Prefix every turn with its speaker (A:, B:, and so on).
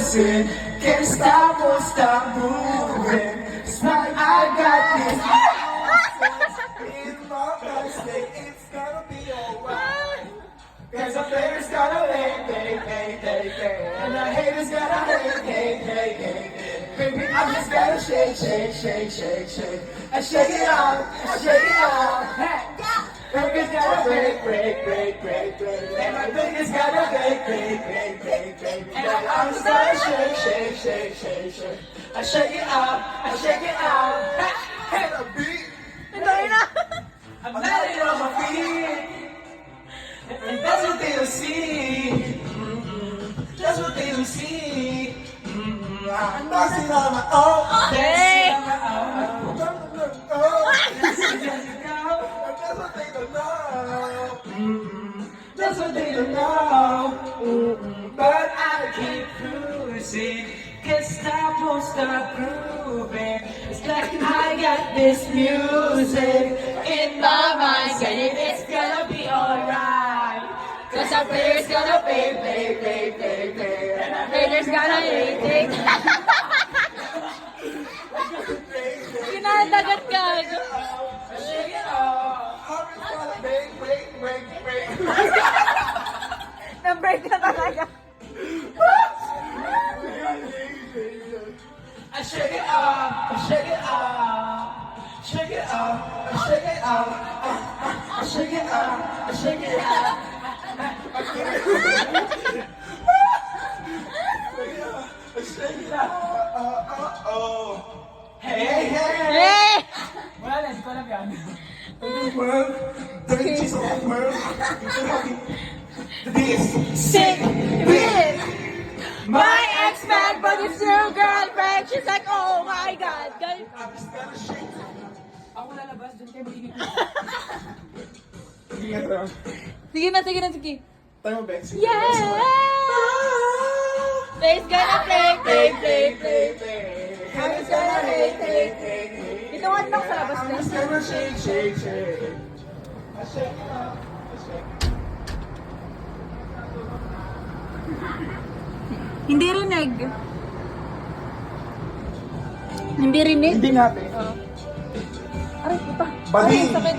A: losing. Can't stop, won't stop moving. It's like I got this in my mind, say it's gonna be alright. Cause the players gotta hate, and the haters gotta hate. Baby, I just gotta shake. I shake it off, Hey. Baby's gotta break. And my baby's gotta break. And I'm just gotta shake. I shake it out. Hey, the beat. I'm landing on my feet. And that's what they don't see. That's what they don't see. I'm dancing on my own.
B: Hey!
A: That's what they don't know. That's what they don't know. But I keep cruising. Can't stop, won't stop grooving. It's like I got this music in my mind saying it's gonna be alright. Cause the players gonna play. And the haters gonna hate.
B: Kinadagat ka.
A: Shake it off. I'm just gonna break.
B: Na-break na talaga.
A: I shake it off. Shake it off. Hey.
B: Hey!
A: Wala na, hindi ko alam yan. World, the riches of the world. This
B: Sick with my ex-man, but it's your girlfriend. She's like, oh my God.
A: Ako lalabas, dun kayo magiging.
B: Sige na.
A: Tayo mo, Bexy.
B: Yeah! Play's gonna play. Happy's gonna hate. Ito nga lang sa labas
A: I'm
B: na.
A: just gonna shake. I shake it up.
B: Hindi rinig. Hindi rinig?
A: Hindi natin.
B: Aray, puta.
A: Bali.
B: Aray, sakit.